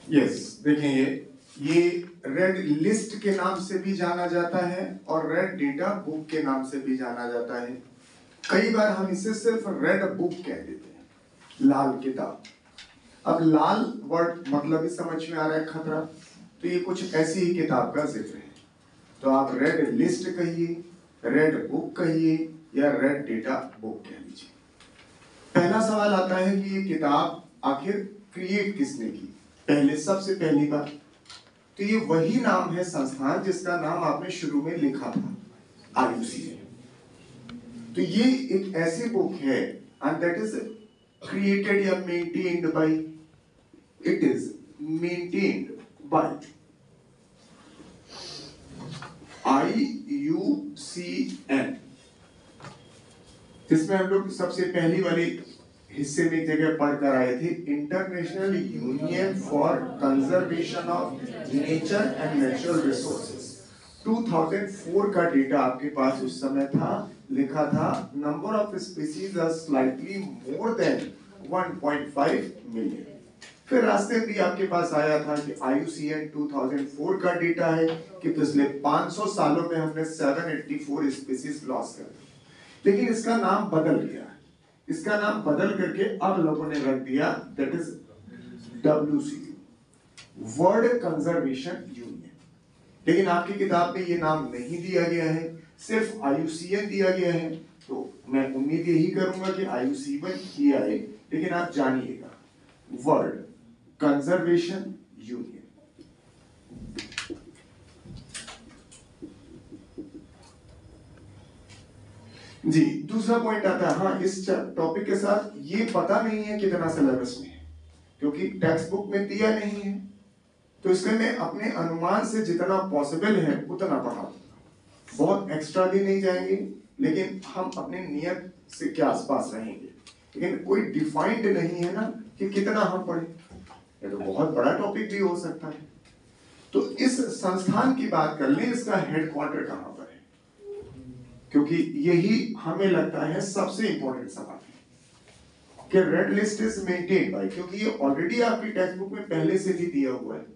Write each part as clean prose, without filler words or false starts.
Yes, देखिए ये red list के नाम से भी जाना जाता है और रेड डेटा बुक के नाम से भी जाना जाता है। कई बार हम इसे सिर्फ रेड बुक कह देते हैं, लाल किताब। अब लाल वर्ड मतलब ही समझ में आ रहा है खतरा, तो ये कुछ ऐसी ही किताब का जिक्र है। तो आप रेड लिस्ट कहिए, रेड बुक कहिए या रेड डेटा बुक कह लीजिए। पहला सवाल आता है कि ये किताब आखिर क्रिएट किसने की? सबसे पहली बात तो ये वही नाम है संस्थान जिसका नाम आपने शुरू में लिखा था, IUCN। तो ये एक ऐसी बुक है एंड दैट इज क्रिएटेड या maintained by, it is maintained by IUCN, जिसमें हम लोग सबसे पहली वाली हिस्से में एक जगह पढ़कर आए थे, international union for conservation of nature and natural resources. 2004 का डेटा आपके पास उस समय था, लिखा था number of species are slightly more than 1.5 million. फिर रास्ते भी आपके पास आया था कि IUCN 2004 का डेटा है कि पिछले 500 सालों में हमने 784 स्पीसीज लॉस कर दी। लेकिन इसका नाम बदल गया, इसका नाम बदल करके अब लोगों ने रख दिया that is WCU, world conservation union. लेकिन आपकी किताब में ये नाम नहीं दिया गया है, सिर्फ IUCN दिया गया है। तो मैं उम्मीद यही करूंगा कि IUCN ही आए, लेकिन आप जानिएगा वर्ल्ड कंजर्वेशन यूनियन। जी, दूसरा पॉइंट आता है, हाँ इस टॉपिक के साथ ये पता नहीं है कितना सिलेबस में है, क्योंकि टेक्स्ट बुक में दिया नहीं है, तो इसलिए मैं अपने अनुमान से जितना पॉसिबल है उतना पढ़ा दूंगा। बहुत एक्स्ट्रा भी नहीं जाएंगे, लेकिन हम अपने नियत से के आसपास रहेंगे। लेकिन कोई डिफाइंड नहीं है ना कि कितना हम पढ़ें, ये तो बहुत बड़ा टॉपिक भी हो सकता है। तो इस संस्थान की बात कर लें, इसका हेडक्वार्टर कहाँ पर है, क्योंकि यही हमें लगता है सबसे इंपॉर्टेंट सवाल है कि red list is maintained by, क्योंकि ये ऑलरेडी आपकी टेक्स्ट बुक में पहले से भी दिया हुआ है।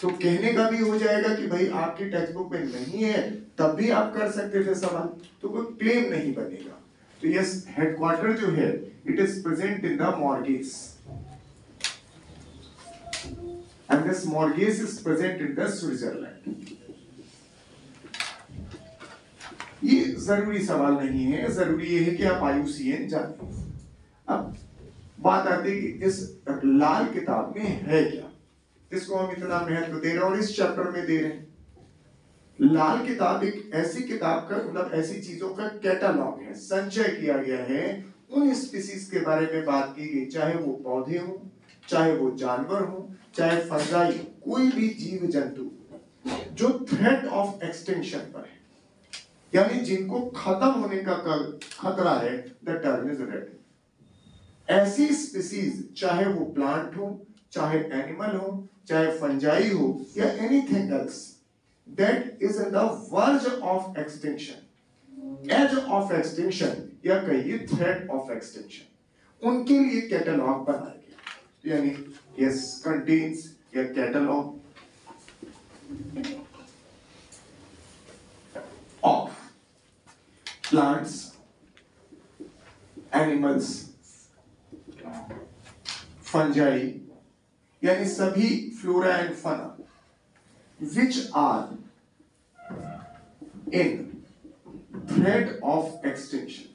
तो कहने का भी हो जाएगा कि भाई आपकी टेक्स्ट बुक में नहीं है, तब भी आप कर सकते थे सवाल, तो कोई क्लेम नहीं बनेगा। तो यस, हेडक्वार्टर जो है it is present in the mortgage and this mortgage is present in the Switzerland. ये जरूरी सवाल नहीं है, जरूरी ये है कि आप IUCN जाने। अब बात आती है कि इस लाल किताब में है क्या, इसको हम इतना महत्व दे रहे हैं और इस चैप्टर में दे रहे हैं। लाल किताब एक ऐसी किताब का मतलब ऐसी चीजों का कैटलॉग है, संचय किया गया है, उन स्पीसीज के बारे में बात की गई, चाहे वो पौधे हों, चाहे वो जानवर हों, चाहे फंजाई, कोई भी जीव जंतु जो थ्रेट ऑफ एक्सटिंक्शन पर है, यानी जिनको खत्म होने का खतरा है, द टर्म इज रेड। ऐसी स्पीसीज, चाहे वो प्लांट हो, चाहे एनिमल हो, चाहे फंजाई हो या anything else that is in the verge of extinction, edge of extinction या कहिए थ्रेट ऑफ एक्सटिंक्शन, उनके लिए कैटलॉग बनाया गया। यानी यस कंटेन्स या catalogue of plants, animals, fungi, यानी सभी फ्लोरा एंड फाना which are in threat of extinction।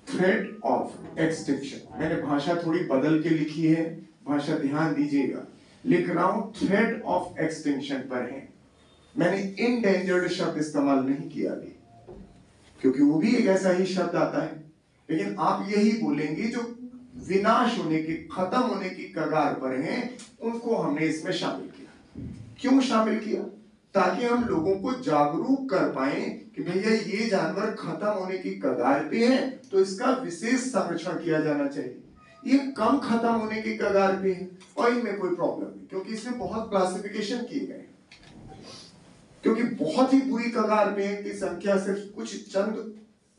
threat of extinction, मैंने भाषा थोड़ी बदल के लिखी है, भाषा ध्यान दीजिएगा, लिख रहा हूं थ्रेट ऑफ एक्सटिंक्शन पर है। मैंने इंडेंजर्ड शब्द इस्तेमाल नहीं किया अभी, क्योंकि वो भी एक ऐसा ही शब्द आता है, लेकिन आप यही बोलेंगे जो विनाश होने की, खत्म होने की कगार पर हैं, उनको हमने इसमें शामिल किया। क्यों शामिल किया? ताकि हम लोगों को जागरूक कर पाए कि भैया ये जानवर खत्म होने की कगार पे है, तो इसका विशेष संरक्षण किया जाना चाहिए। ये कम खत्म होने की कगार पे है और इनमें कोई प्रॉब्लम नहीं, क्योंकि इसमें बहुत क्लासिफिकेशन किए गए, क्योंकि बहुत ही बुरी कगार पे है कि संख्या सिर्फ कुछ चंद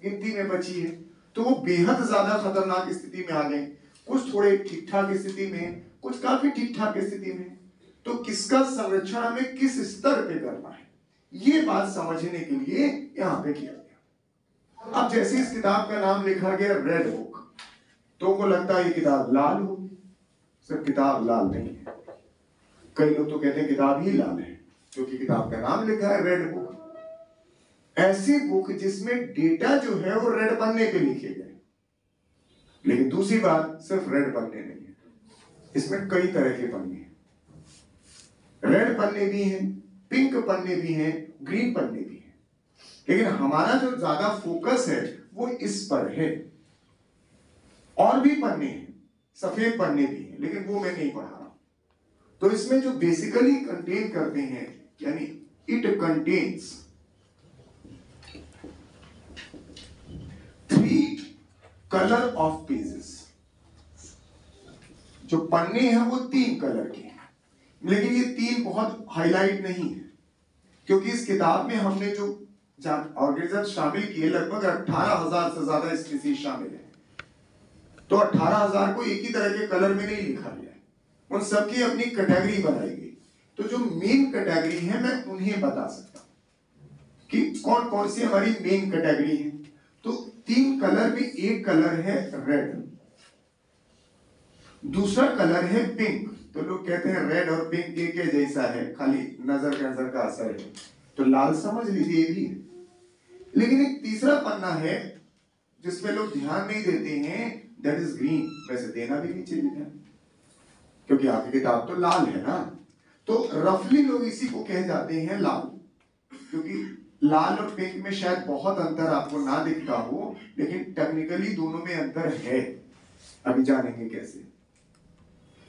गिनती में बची है, तो वो बेहद ज्यादा खतरनाक स्थिति में आ गए। कुछ थोड़े ठीक ठाक स्थिति में, कुछ काफी ठीक ठाक स्थिति में, तो किसका संरक्षण हमें किस स्तर पे करना है, ये बात समझने के लिए यहां पे किया गया। अब जैसे इस किताब का नाम लिखा गया रेड बुक, तो को लगता है ये किताब लाल होगी। सिर्फ किताब लाल नहीं है, कई लोग तो कहते हैं किताब ही लाल है क्योंकि किताब का नाम लिखा है रेड बुक। ऐसी बुक जिसमें डेटा जो है वो रेड पन्ने पे लिखे गए। लेकिन दूसरी बात, सिर्फ रेड पन्ने नहीं है, इसमें कई तरह के पन्ने हैं। रेड पन्ने भी हैं, पिंक पन्ने भी हैं, ग्रीन पन्ने भी हैं। लेकिन हमारा जो ज्यादा फोकस है वो इस पर है। और भी पन्ने हैं, सफेद पन्ने भी हैं, लेकिन वो मैं नहीं पढ़ा रहा। तो इसमें जो बेसिकली कंटेन करते हैं, यानी it contains 3 colour of pages. जो पन्ने हैं वो 3 कलर के हैं, लेकिन ये 3 बहुत हाईलाइट नहीं है, क्योंकि इस किताब में हमने जो ऑर्गेनिज्म शामिल किए लगभग 18,000 से ज्यादा स्पीसीज शामिल है। तो 18,000 को एक ही तरह के कलर में नहीं लिखा गया है, उन सबकी अपनी कैटेगरी बनाई गई। तो जो मेन कैटेगरी है मैं उन्हें बता सकता हूं कि कौन कौन सी हमारी मेन कैटेगरी है। तो 3 कलर में एक कलर है रेड, दूसरा कलर है पिंक। तो लोग कहते हैं रेड और पिंक एक ही जैसा है, खाली नजर का असर है, तो लाल समझ लीजिए ये भी है। लेकिन एक तीसरा पन्ना है जिसमें लोग ध्यान नहीं देते हैं, दैट इज ग्रीन। वैसे देना भी नहीं चाहिए ध्यान, क्योंकि आपकी किताब तो लाल है ना। तो रफली लोग इसी को कह जाते हैं लाल, क्योंकि लाल और पिंक में शायद बहुत अंतर आपको ना दिखता हो, लेकिन टेक्निकली दोनों में अंतर है। अभी जानेंगे कैसे।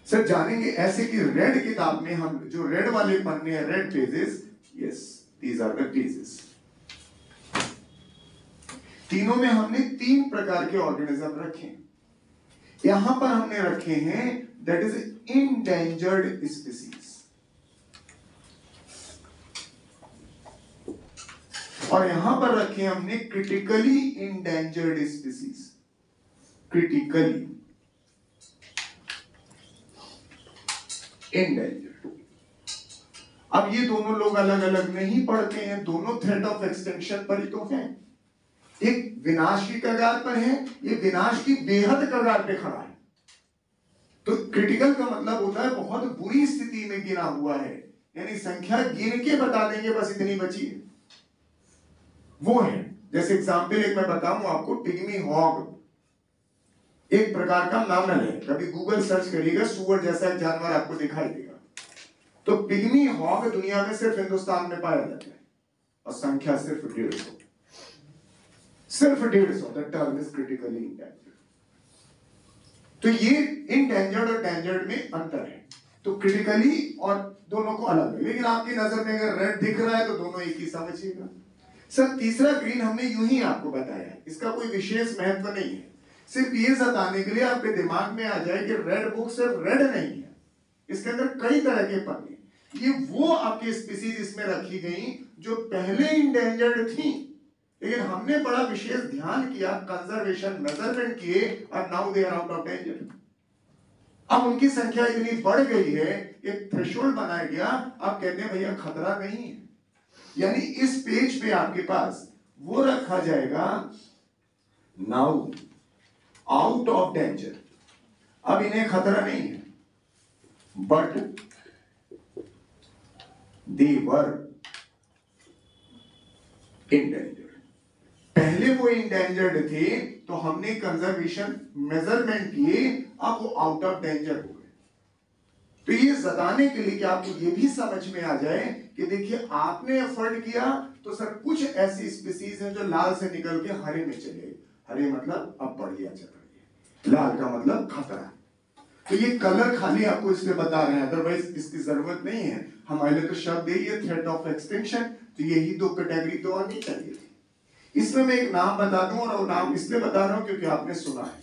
सर जानेंगे ऐसे कि रेड किताब में हम जो रेड वाले पन्ने हैं, red pages, yes these are the pages. तीनों में हमने 3 प्रकार के ऑर्गेनिज्म रखे। यहां पर हमने रखे हैं दैट इज इंडेंजर्ड स्पीसीज, और यहां पर रखे हमने critically endangered species. Critically endangered. अब ये दोनों लोग अलग अलग नहीं पढ़ते हैं, दोनों थ्रेट ऑफ एक्सटेंशन पर ही तो हैं। एक विनाश की कगार पर है, ये विनाश की बेहद कगार पे खड़ा है। तो क्रिटिकल का मतलब होता है बहुत बुरी स्थिति में गिरा हुआ है, यानी संख्या गिन के बता देंगे बस इतनी बची है, वो है। जैसे एग्जाम्पल एक मैं बताऊं आपको, पिग्मी हॉग एक प्रकार का मैमल है। कभी गूगल सर्च करिएगा, सुअर जैसा एक जानवर आपको दिखाई देगा। तो पिग्मी हॉग दुनिया में सिर्फ हिंदुस्तान में पाया जाता है, और संख्या सिर्फ 150, सिर्फ 150। The term is critically endangered. तो ये इंडेंजर्ड और डेंजर्ड में अंतर है। तो क्रिटिकली और दोनों को अलग है, लेकिन आपकी नजर में अगर रेड दिख रहा है तो दोनों एक ही समझिएगा। सर तीसरा ग्रीन हमने यूं ही आपको बताया है, इसका कोई विशेष महत्व नहीं है, सिर्फ ये जताने के लिए आपके दिमाग में आ जाए कि रेड बुक सिर्फ रेड नहीं है, इसके अंदर कई तरह के पन्ने। ये वो आपकी स्पीसीज इसमें रखी गई जो पहले इंडेंजर्ड थी, लेकिन हमने बड़ा विशेष ध्यान किया, कंजर्वेशन मेजरमेंट किए, और now they are out of danger. अब उनकी संख्या इतनी बढ़ गई है, एक थ्रेशोल्ड बनाया गया, आप कहते हैं भैया खतरा नहीं है, यानी इस पेज पे आपके पास वो रखा जाएगा, नाउ आउट ऑफ डेंजर। अब इन्हें खतरा नहीं है, बट दे वर इंडेंजर्ड। पहले वो इंडेंजर्ड थे तो हमने कंजर्वेशन मेजरमेंट किए, अब वो आउट ऑफ डेंजर हो गए। तो ये जताने के लिए कि आपको ये भी समझ में आ जाए कि देखिए आपने एफर्ट किया, तो सर कुछ ऐसी स्पीसीज हैं जो लाल से निकल के हरे में चले। हरे मतलब अब बढ़िया चल रही है, लाल का मतलब खतरा। तो ये कलर खाली आपको इसलिए बता रहे हैं, अदरवाइज इसकी जरूरत नहीं है। हमारे लिए तो शब्द यही है, थ्रेट ऑफ एक्सटिंक्शन। तो यही 2 कैटेगरी तो आनी चाहिए थी। इसमें मैं एक नाम बता दूं, और वो नाम इसलिए बता रहा हूं क्योंकि आपने सुना है,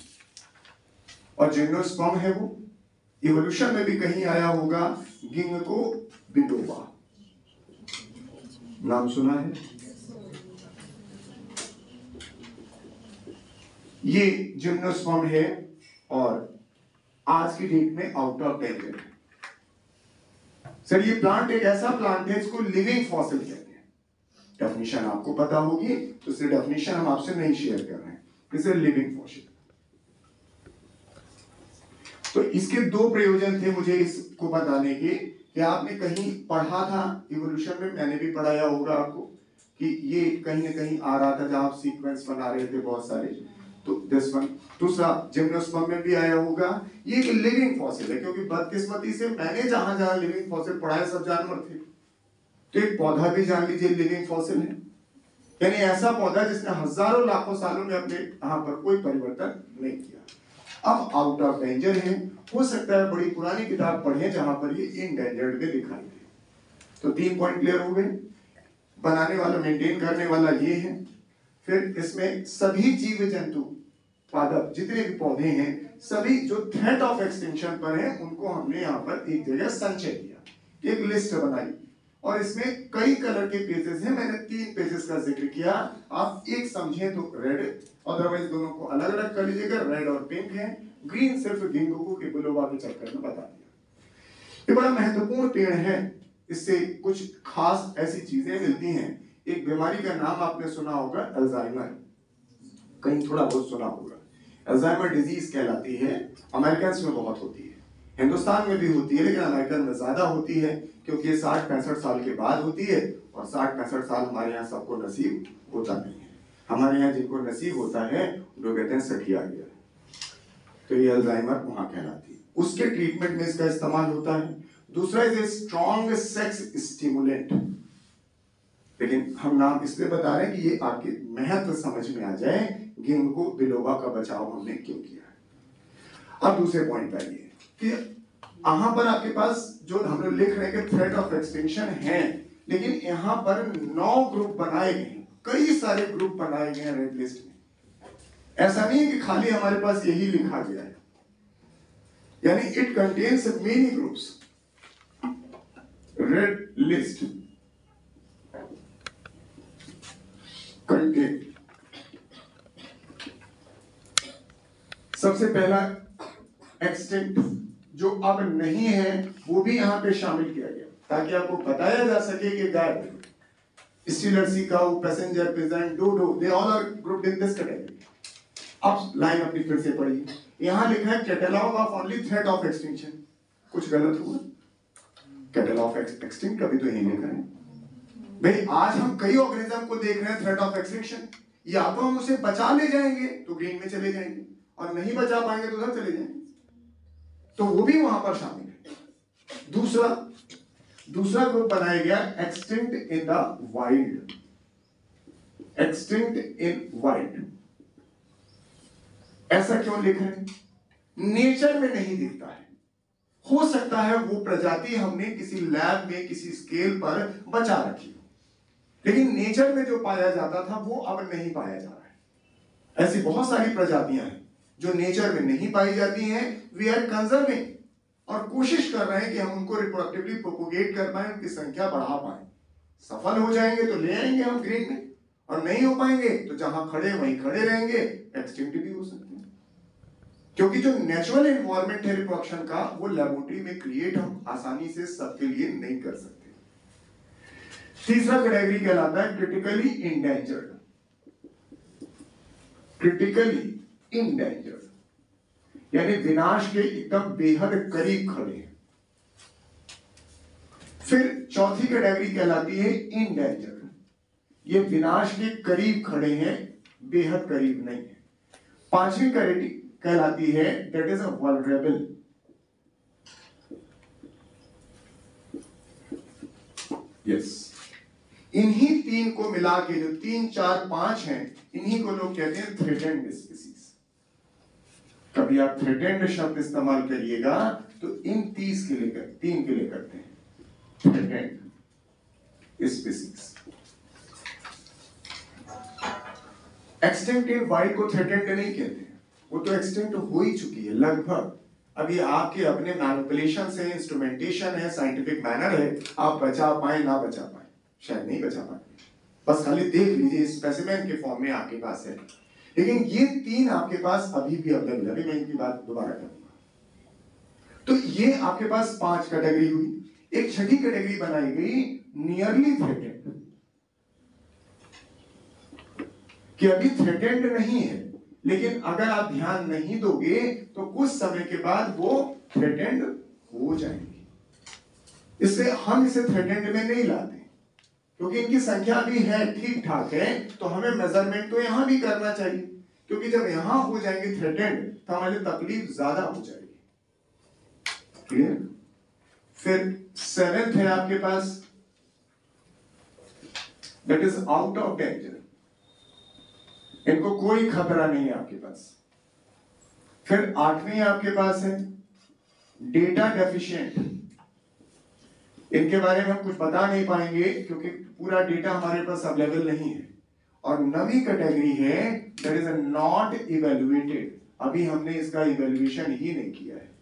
और जिम्नोस्पर्म है वो इवोल्यूशन में भी कहीं आया होगा, गिंगको बिलोबा, नाम सुना है? ये जिम्नोस्पर्म है, और आज की डेट में आउट ऑफ डेंजर है। सर ये प्लांट एक ऐसा प्लांट है इसको लिविंग फॉसिल कहते हैं। डेफिनेशन आपको पता होगी तो इसलिए डेफिनेशन हम आपसे नहीं शेयर कर रहे हैं, इसे लिविंग फॉसिल। तो इसके दो प्रयोजन थे मुझे इसको बताने के कि आपने कहीं पढ़ा था इवोल्यूशन में, मैंने भी पढ़ाया होगा आपको कि ये कहीं ना कहीं आ रहा था जहां आप सीक्वेंस बना रहे थे बहुत सारे, तो दिस वन। दूसरा जिम्नोस्पर्म में भी आया होगा। ये एक लिविंग फॉसिल है क्योंकि बदकिस्मती से मैंने जहां जहां लिविंग फॉसिल पढ़ाया सब जानवर थे, तो एक पौधा भी जान लीजिए लिविंग फॉसिल है, यानी ऐसा पौधा जिसने हजारों लाखों सालों में अपने यहाँ पर कोई परिवर्तन नहीं किया। अब आउट ऑफ डेंजर है, हो सकता है बड़ी पुरानी किताब पढ़े जहां पर ये इनडेंजर्ड में दिखाई दे। तो 3 पॉइंट क्लियर हो गए। बनाने वाला मेंटेन करने वाला ये है। फिर इसमें सभी जीव जंतु पादप जितने भी पौधे हैं सभी जो थ्रेट ऑफ एक्सटिंक्शन पर हैं उनको हमने यहाँ पर एक जगह संचय किया, एक लिस्ट बनाई और इसमें कई कलर के पेजेस हैं। मैंने 3 पेजेस का जिक्र किया, आप एक समझें तो रेड, अदरवाइज दोनों को अलग अलग कर लीजिएगा। रेड और पिंक है, ग्रीन सिर्फ गिंगुकू के बिलोबा के चक्कर में बता दिया। ये बड़ा महत्वपूर्ण पेड़ है, इससे कुछ खास ऐसी चीजें मिलती हैं। एक बीमारी का नाम आपने सुना होगा अल्जाइमर, कहीं थोड़ा बहुत सुना होगा। अल्जाइमर डिजीज कहलाती है, अमेरिकन में बहुत होती है, हिंदुस्तान में भी होती है लेकिन अमेरिकन में ज्यादा होती है क्योंकि ये 60-65 साल के बाद होती है और 60-65 साल हमारे यहाँ सबको नसीब होता नहीं है। हमारे यहाँ जिनको नसीब होता है लोग कहते हैं सठिया गया, तो ये अल्जाइमर वहां कहलाती है। उसके ट्रीटमेंट में इसका इस्तेमाल होता है। दूसरा is a strong sex stimulant, लेकिन हम नाम इसलिए बता रहे हैं कि ये आपके महत्व समझ में आ जाए, गिंगुकू बिलोबा का बचाव हमने क्यों किया है। अब दूसरे पॉइंट पर आइए कि यहाँ पर आपके पास जो हम लोग लिख रहे हैं कि थ्रेट ऑफ एक्सटिंक्शन है, लेकिन यहाँ पर 9 ग्रुप बनाए गए हैं, कई सारे ग्रुप बनाए गए हैं रेड लिस्ट में। ऐसा नहीं है कि खाली हमारे पास यही लिखा गया है, यानी it contains many groups. Red list contain, सबसे पहला एक्सटिंक्ट जो अब नहीं है वो भी यहां पे शामिल किया गया ताकि आपको बताया जा सके कि गाय, Steller sea cow, passenger pigeon, dodo, they all are grouped in this category. अब लाइन अपनी फिर से पढ़िए, यहां लिखा है catalogue of only threat of extinction. कुछ गलत हुआ? कैटलॉग ऑफ एक्सटिंक्ट कभी तो यही लिखा है भाई। आज हम कई ऑर्गेनिज्म को देख रहे हैं थ्रेट ऑफ एक्सटिंक्शन, या तो हम उसे बचा ले जाएंगे तो ग्रीन में चले जाएंगे और नहीं बचा पाएंगे तो उधर चले जाएंगे, तो वो भी वहां पर शामिल है। दूसरा ग्रुप बनाया गया extinct in the wild. Extinct in wild ऐसा क्यों लिख रहे हैं? नेचर में नहीं दिखता है, हो सकता है वो प्रजाति हमने किसी लैब में किसी स्केल पर बचा रखी, लेकिन नेचर में जो पाया जाता था वो अब नहीं पाया जा रहा है। ऐसी बहुत सारी प्रजातियां हैं जो नेचर में नहीं पाई जाती हैं, वी आर कंजर्विंग, और कोशिश कर रहे हैं कि हम उनको रिप्रोडक्टिवली प्रोपोगेट कर पाए, उनकी संख्या बढ़ा पाए। सफल हो जाएंगे तो ले आएंगे हम ग्रीन में, और नहीं हो पाएंगे तो जहां खड़े वहीं खड़े रहेंगे, एक्सटिंक्ट भी हो सकते हैं। क्योंकि जो नेचुरल एनवायरनमेंट है रिप्रोडक्शन का वो लेबोरेटरी में क्रिएट हम आसानी से सबके लिए नहीं कर सकते। तीसरा कैटेगरी कहलाता है क्रिटिकली इंडेंजर्ड। क्रिटिकली इंडेंजर्ड यानी विनाश के एकदम बेहद करीब खड़े हैं। फिर चौथी कैटेगरी कहलाती है इनडेंजर्ड, ये विनाश के करीब खड़े हैं, बेहद करीब नहीं है। पांचवी कैटेगरी कहलाती है that is a vulnerable. Yes, इन्हीं 3 को मिला के जो 3, 4, 5 हैं, इन्हीं को लोग कहते हैं थ्रेटेंड स्पीसीज। कभी आप थ्रेटेंड शब्द इस्तेमाल करिएगा तो इन 3 के लिए करते हैं, थ्रेटेंड स्पीसीज। एक्सटिंक्ट इन वाइल्ड को थ्रेटेंड नहीं कहते, वो तो एक्सटिंक्ट हो ही चुकी है लगभग। अभी आपके अपने मैनिपुलेशन से, इंस्ट्रूमेंटेशन है, साइंटिफिक मैनर है, आप बचा पाए ना बचा पाए, शायद नहीं बचा पाए, बस खाली देख लीजिए स्पेसिमेन के फॉर्म में आपके पास है। लेकिन ये 3 आपके पास अभी भी अवेलेबल है। मैं इनकी बात दोबारा करूंगा। तो ये आपके पास 5 कैटेगरी हुई। एक छठी कैटेगरी बनाई गई नियरली थ्रेटेंड, कि अभी थ्रेटेंड नहीं है, लेकिन अगर आप ध्यान नहीं दोगे तो कुछ समय के बाद वो थ्रेटेंड हो जाएंगे। इसलिए हम इसे थ्रेटेंड में नहीं लाते, क्योंकि इनकी संख्या भी है, ठीक ठाक है, तो हमें मेजरमेंट तो यहां भी करना चाहिए, क्योंकि जब यहां हो जाएंगे थ्रेटेंड तो हमारी तकलीफ ज्यादा हो जाएगी। क्लियर? फिर 7th है आपके पास, that is out of danger, इनको कोई खतरा नहीं है आपके पास। फिर 8वीं आपके पास है डेटा डेफिशिएंट, इनके बारे में हम कुछ बता नहीं पाएंगे क्योंकि पूरा डेटा हमारे पास अवेलेबल नहीं है। और 9वीं कैटेगरी है दैट इज नॉट इवेल्युएटेड, अभी हमने इसका इवेल्युएशन ही नहीं किया है।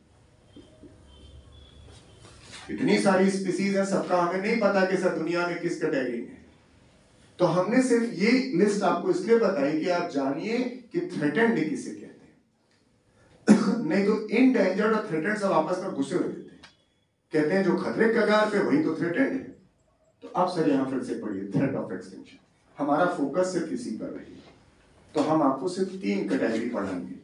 इतनी सारी स्पीसीज है, सबका हमें नहीं पता कि सर दुनिया में किस कैटेगरी में है, तो हमने सिर्फ ये लिस्ट आपको इसलिए बताई कि आप जानिए कि थ्रेटेंड किसे कहते हैं। नहीं तो इनडेंजर्ड और थ्रेटेंड सब आपस में घुसे हुए रहते हैं, कहते हैं जो खतरे के कगार पे वही तो थ्रेटेंड है। तो आप सर यहां फिर से पढ़िए थ्रेट ऑफ एक्सटिंक्शन, हमारा फोकस सिर्फ इसी पर रही, तो हम आपको सिर्फ 3 कैटेगरी पढ़ाएंगे।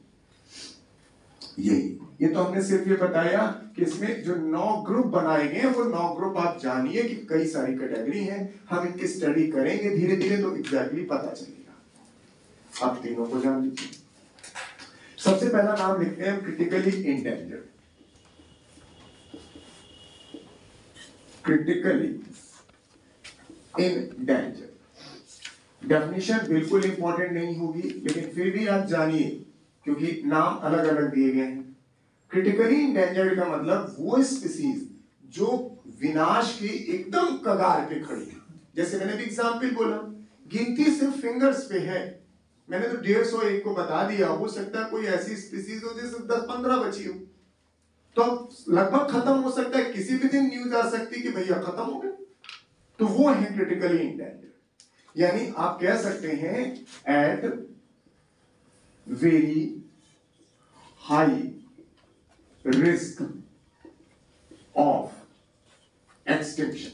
ये तो हमने सिर्फ ये बताया कि इसमें जो 9 ग्रुप बनाए गए हैं वो 9 ग्रुप आप जानिए कि कई सारी कैटेगरी हैं, हम इनकी स्टडी करेंगे धीरे धीरे तो एग्जैक्टली पता चलेगा। आप तीनों को जान लीजिए। सबसे पहला नाम लिखते हैं critically endangered. Critically endangered definition बिल्कुल इंपॉर्टेंट नहीं होगी, लेकिन फिर भी आप जानिए क्योंकि नाम अलग अलग दिए गए हैं। क्रिटिकली इंडेंजर्ड का मतलब वो स्पीसीज जो विनाश की एकदम कगार पे खड़ी है। जैसे मैंने भी एग्जाम्पल बोला, गिनती सिर्फ फिंगर्स पे है, मैंने तो 150 को बता दिया, हो सकता है कोई ऐसी स्पीसीज हो जिसमें 10-15 बची हो, तो लगभग खत्म हो सकता है, किसी भी दिन न्यूज आ सकती कि भैया खत्म हो गए, तो वो है क्रिटिकली इंडेंजर्ड। यानी आप कह सकते हैं at very high risk of extinction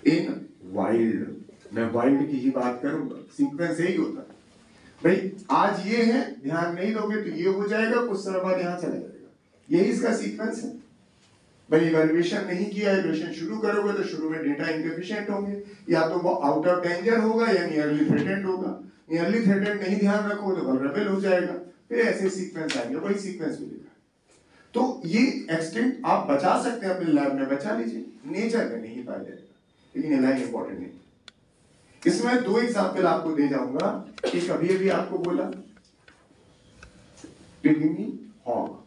in wild. मैं वाइल्ड की ही बात करूंगा, सीक्वेंस यही होता है भाई, आज ये है, ध्यान नहीं दोगे तो ये हो जाएगा, कुछ समय बाद यहां चला जाएगा, यही इसका सीक्वेंस है भाई। इवैल्यूएशन नहीं किया, इवैल्यूएशन शुरू करोगे तो शुरू में डेटा इनएफिशिएंट होंगे, या तो वो आउट ऑफ डेंजर होगा या नियरली थ्रेटेंड होगा, नियरली थ्रेटेंड नहीं ध्यान रखो तो वल्नरेबल हो जाएगा, फिर ऐसे सीक्वेंस आएंगे, वही सीक्वेंस मिलेगा। तो ये एक्सटिंक्ट आप बचा सकते हैं, अपने लैब में बचा लीजिए, नेचर में नहीं पाया जाएगा, लेकिन ये लाइन इंपॉर्टेंट नहीं। इसमें 2 एग्जाम्पल आपको दे जाऊंगा, एक अभी अभी आपको बोला पिग्मी हॉग,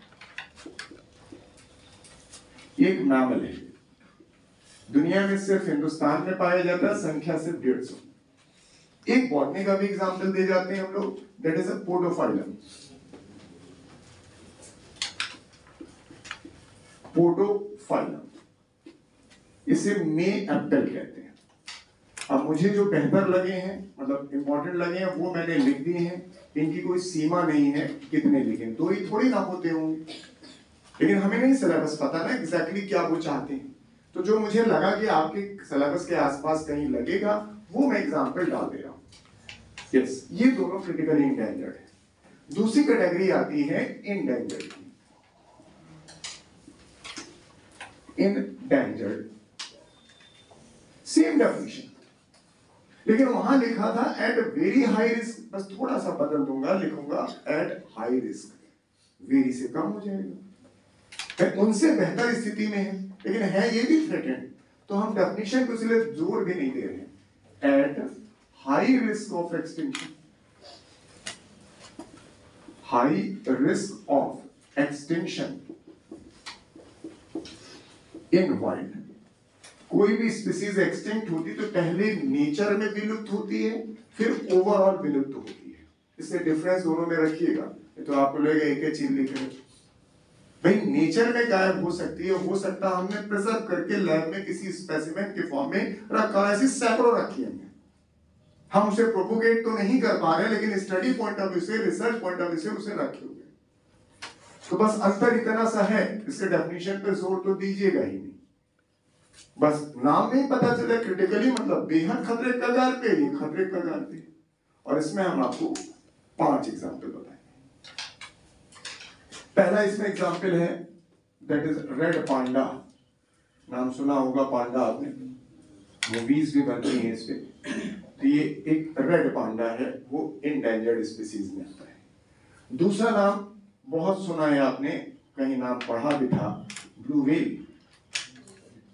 एक मैमल है, दुनिया में सिर्फ हिंदुस्तान में पाया जाता है, संख्या सिर्फ 150। एक बॉटनी का भी एग्जाम्पल दे जाते हैं हम लोग, that is a podophyllum. Podophyllum, इसे मे एप्पल कहते हैं। अब मुझे जो बेहतर लगे हैं, मतलब इंपॉर्टेंट लगे हैं, वो मैंने लिख दिए हैं, इनकी कोई सीमा नहीं है कितने लिखें, 2 ही थोड़ी ना होते होंगे, लेकिन हमें नहीं सिलेबस पता ना एग्जैक्टली क्या वो चाहते हैं, तो जो मुझे लगा कि आपके सिलेबस के आसपास कहीं लगेगा वो मैं एग्जाम्पल डाल दे रहा हूं। यस, ये दोनों क्रिटिकली इंडेंजर्ड है। दूसरी कैटेगरी आती है इंडेंजर्ड की। इंडेंजर्ड सेम डेफिनेशन, लेकिन वहां लिखा था एट वेरी हाई रिस्क, बस थोड़ा सा बदल दूंगा, लिखूंगा एट हाई रिस्क, वेरी से कम हो जाएगा, उनसे बेहतर स्थिति में है, लेकिन है ये भी थ्रेटेंड, तो हम डेफिनेशन को इसलिए जोर भी नहीं दे रहे हैं। At high risk of extinction, high risk of extinction in wild. कोई भी स्पीसीज एक्सटिंक्ट होती तो पहले नेचर में विलुप्त होती है, फिर ओवरऑल विलुप्त होती है, इससे डिफरेंस दोनों में रखिएगा, तो आपको लगेगा एक ही चीज लिख रहे हैं। भाई नेचर में गायब हो सकती है, हो सकता हमने प्रिजर्व करके लैब में किसी स्पेसिमेन के फॉर्म में रखा, ऐसी सैकड़ों रखी है, हम उसे प्रोपोगेट तो नहीं कर पा रहे, लेकिन स्टडी पॉइंट ऑफ व्यू से, रिसर्च पॉइंट ऑफ व्यू से उसे रखे हुए। तो बस अंतर इतना सा है, इसके डेफिनेशन पे जोर तो दीजिएगा ही नहीं, बस नाम नहीं पता चला क्रिटिकली मतलब बेहद खतरे कगार पे, ये खतरे कगार पे। और इसमें हम आपको 5 एग्जाम्पल बताएंगे। पहला इसमें एग्जाम्पल है दैट इज रेड पांडा। नाम सुना होगा पांडा आपने, मूवीज भी बनती हैं इस पे। तो ये एक रेड पांडा है, वो इंडेंजर्ड स्पीसीज में आता है। दूसरा नाम बहुत सुना है आपने, कहीं नाम पढ़ा भी था, ब्लू व्हेल।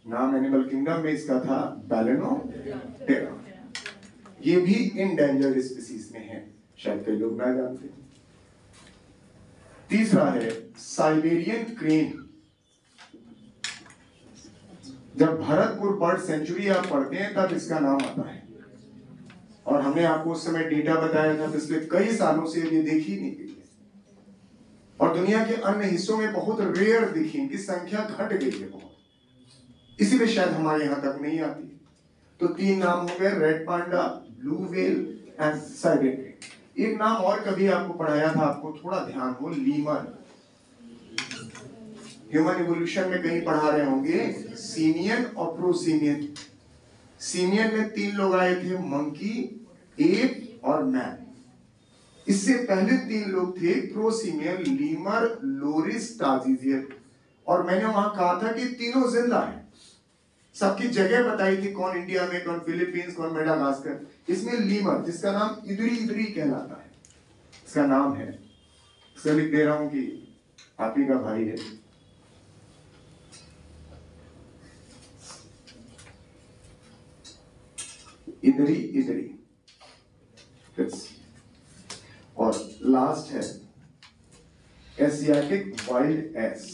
नाम एनिमल किंगडम में इसका था बैलेनोप्टेरा। ये भी इंडेंजर्ड स्पीसीज में है, शायद कई लोग ना जानते। तीसरा है साइबेरियन क्रेन। जब भरतपुर बर्ड सेंचुरी आप पढ़ते हैं तब इसका नाम आता है, और हमने आपको उस समय डेटा बताया था, पिछले कई सालों से ये देखी नहीं गई है, और दुनिया के अन्य हिस्सों में बहुत रेयर दिखी, इनकी संख्या घट गई है बहुत, इसीलिए शायद हमारे यहां तक नहीं आती। तो 3 नाम हो गए, red panda, blue whale and Siberian crane. एक नाम और कभी आपको पढ़ाया था, आपको थोड़ा ध्यान हो, लीमर। ह्यूमन इवोल्यूशन में कहीं पढ़ा रहे होंगे, सीमियन और प्रोसीमियन। सीमियन में 3 लोग आए थे, मंकी, एप और मैन। इससे पहले 3 लोग थे, प्रोसीमियन, लीमर, लोरिस, टाजिजियर। और मैंने वहां कहा था कि तीनों जिंदा हैं, सबकी जगह बताई थी, कौन इंडिया में, कौन फिलीपींस, कौन मेडागास्कर। इसमें लीमर, जिसका नाम इदरी इदरी कहलाता है, इसका नाम है, इसका लिख दे रहा हूं कि आप ही का भाई है। इदरी इदरी। और लास्ट है Asiatic wild S.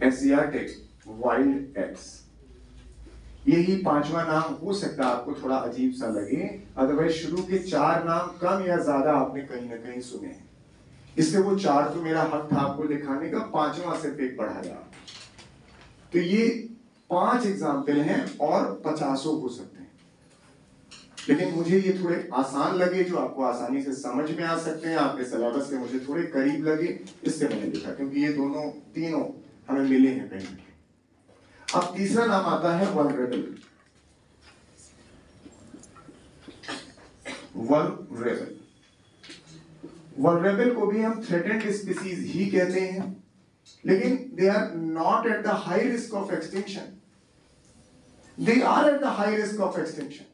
Asiatic wild S, यही 5वां नाम हो सकता है आपको थोड़ा अजीब सा लगे, अदरवाइज शुरू के 4 नाम कम या ज्यादा आपने कहीं ना कहीं सुने हैं, इसलिए वो 4 तो मेरा हक था आपको लिखाने का, 5वां सिर्फ एक बढ़ाया। तो ये 5 एग्जाम्पल हैं और 50 हो सकते हैं, लेकिन मुझे ये थोड़े आसान लगे, जो आपको आसानी से समझ में आ सकते हैं, आपके सिलेबस के मुझे थोड़े करीब लगे, इससे मैंने लिखा, क्योंकि ये तीनों हमें मिले हैं कहीं। अब तीसरा नाम आता है वल्नरेबल। वल्नरेबल, वल्नरेबल को भी हम थ्रेटेंड स्पीसीज ही कहते हैं, लेकिन they are not at the high risk of extinction. They are at the high risk of extinction,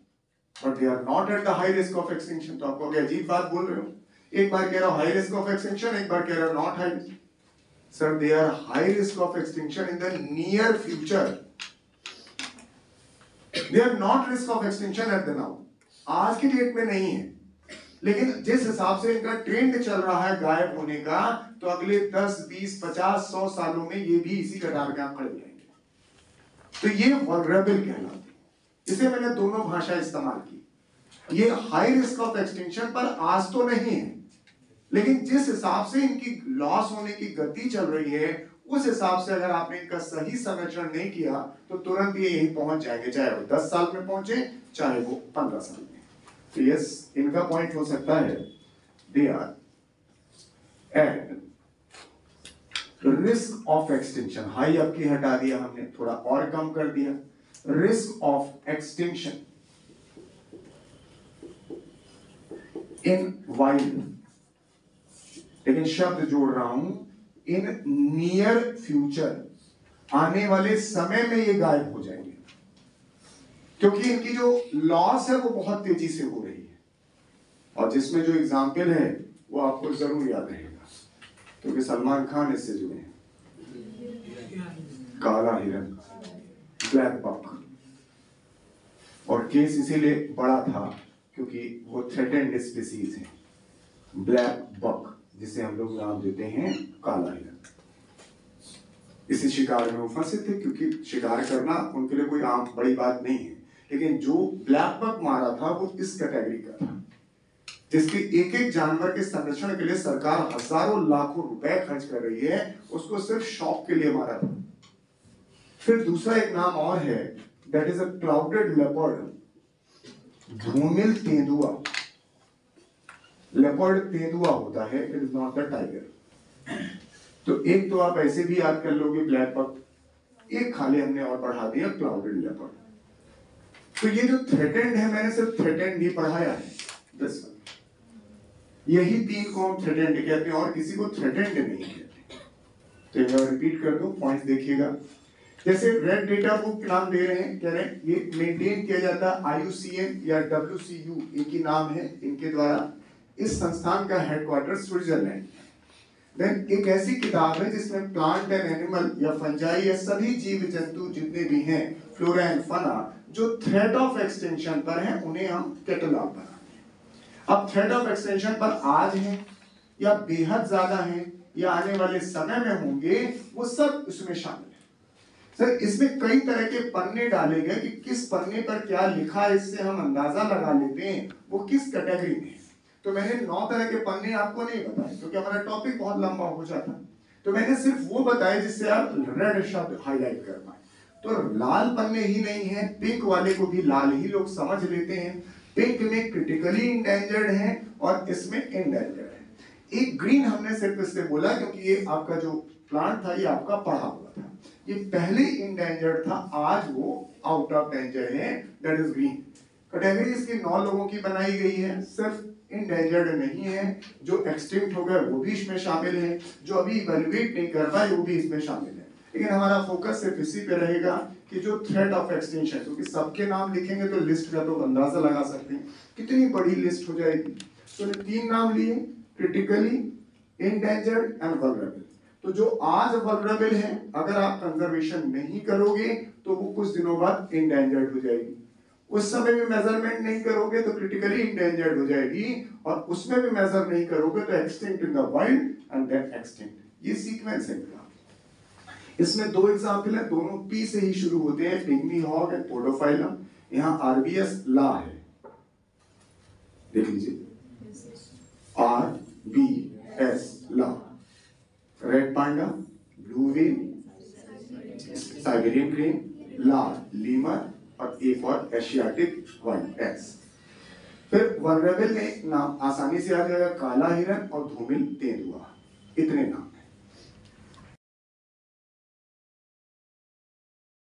but they are not at the high risk of extinction. तो आपको क्या अजीब बात बोल रहे हो, एक बार कह रहा हूं हाई रिस्क ऑफ एक्सटिंक्शन, एक बार कह रहा हूं not high. Sir, they are high risk of extinction in the near future. They are not risk of extinction at the now. आज की डेट में नहीं है, लेकिन जिस हिसाब से इनका ट्रेंड चल रहा है गायब होने का, तो अगले 10, 20, 50, 100 सालों में ये भी इसी कतार में आप खड़े जाएंगे। तो ये वल्नरेबल कहलाते हैं, इसे मैंने दोनों भाषा इस्तेमाल की। ये हाई रिस्क ऑफ एक्सटिंक्शन पर आज तो नहीं है, लेकिन जिस हिसाब से इनकी लॉस होने की गति चल रही है, उस हिसाब से अगर आपने इनका सही संरक्षण नहीं किया तो तुरंत ये यही पहुंच जाएंगे, चाहे वो 10 साल में पहुंचे, चाहे वो 15 साल में। तो यस, इनका पॉइंट हो सकता है they are at risk of extinction. High आपकी हटा दिया हमने, थोड़ा और कम कर दिया, risk of extinction in wild, लेकिन शब्द जोड़ रहा हूं, इन नियर फ्यूचर, आने वाले समय में ये गायब हो जाएंगे, क्योंकि इनकी जो लॉस है वो बहुत तेजी से हो रही है। और जिसमें जो एग्जाम्पल है वो आपको जरूर याद रहेगा, क्योंकि सलमान खान इससे जुड़े हैं। काला हिरन, ब्लैक बक, और केस इसीलिए बड़ा था क्योंकि वो थ्रेटेंड स्पीसीज है, ब्लैक बक, जिसे हम लोग नाम देते हैं काला हिरन। इसी शिकार में वो फंसे थे, क्योंकि शिकार करना उनके लिए कोई आम बड़ी बात नहीं है, लेकिन जो ब्लैक बक मारा था वो इस कैटेगरी का था, जिसके एक एक जानवर के संरक्षण के लिए सरकार हजारों लाखों रुपए खर्च कर रही है, उसको सिर्फ शौक के लिए मारा था। फिर दूसरा एक नाम और है, that is a clouded leopard, धूमिल तेंदुआ। लेपर्ड तेंदुआ होता है, it is not the tiger. तो एक तो आप ऐसे भी याद कर लोगे ब्लैक बक, एक खाली हमने और पढ़ा दिया क्लाउडेड लेपर्ड। तो ये जो थ्रेटेंड है, मैंने सिर्फ थ्रेटेंड ही पढ़ाया है, बस यही तीन को हम थ्रेटेंड कहते हैं और किसी को थ्रेटेंड नहीं कहते। तो एक बार रिपीट कर दो, पॉइंट्स देखिएगा। जैसे रेड डेटा बुक नाम दे रहे हैं, कह रहे हैं ये मेंटेन किया जाता है IUCN या WCU, इनकी नाम है इनके द्वारा। इस संस्थान का हेडक्वार्टर स्विट्जरलैंड। देन एक ऐसी किताब है जिसमें प्लांट एंड एनिमल या फंजाई या सभी जीव जंतु जितने भी हैं, फ्लोरा एंड फना, जो थ्रेट ऑफ एक्सटेंशन पर हैं, उन्हें हम कैटलॉग बनाते हैं। अब थ्रेट ऑफ एक्सटेंशन पर आज हैं या बेहद ज्यादा हैं या आने वाले समय में होंगे, वो सब इसमें शामिल है। सर इसमें कई तरह के पन्ने डाले गए कि किस पन्ने पर क्या लिखा है, इससे हम अंदाजा लगा लेते हैं वो किस कैटेगरी में है। तो मैंने 9 तरह के पन्ने आपको नहीं बताए क्योंकि हमारा टॉपिक बहुत लंबा हो जाता, तो मैंने सिर्फ वो बताए जिससे आप रेड शब्द हाईलाइट कर पाए। तो लाल पन्ने ही नहीं है, पिंक वाले को भी लाल ही लोग समझ लेते हैं। पिंक में क्रिटिकली इंडेंजर्ड है और इसमें इंडेंजर्ड है। एक ग्रीन हमने सिर्फ इससे बोला क्योंकि ये आपका जो प्लांट था ये आपका पढ़ा हुआ था, ये पहले इंडेंजर्ड था, आज वो आउट ऑफ डेंजर है, दैट इज ग्रीन। कैटेगरी इसकी 9 लोगों की बनाई गई है, सिर्फ इंडेंजर्ड नहीं है, जो एक्सटिंक्ट हो गए वो भी इसमें शामिल है, जो अभी इवैल्यूएट नहीं कर पाए वो भी इसमें शामिल है। लेकिन हमारा फोकस सिर्फ इसी पे रहेगा कि जो थ्रेट ऑफ एक्सटेंशन, क्योंकि सबके नाम लिखेंगे तो लिस्ट का तो अंदाजा लगा सकते हैं कितनी बड़ी लिस्ट हो जाएगी। तो 3 नाम लिए, क्रिटिकली, इंडेंजर्ड एंड वल्नरेबल। तो जो आज वल्नरेबल है, अगर आप कंजर्वेशन नहीं करोगे तो वो कुछ दिनों बाद इंडेंजर्ड हो जाएगी। उस समय भी मेजरमेंट नहीं करोगे तो क्रिटिकली इंडेंजर्ड हो जाएगी, और उसमें भी मेजर नहीं करोगे तो extinct in the wild and then extinct. ये सीक्वेंस है। इसमें 2 एग्जाम्पल है, दोनों पी से ही शुरू होते हैं, पिग्मी हॉग एंड पोडोफाइलम। यहाँ RBS ला है, देख लीजिए, RBS ला। Red panda, blue whale, Siberian crane, लाल लीमर और एक और एशियाटिक वाइल्ड एस। फिर वल्नरेबल में नाम आसानी से आ जाएगा, काला हिरन और धूमिल तेंदुआ, इतने नाम।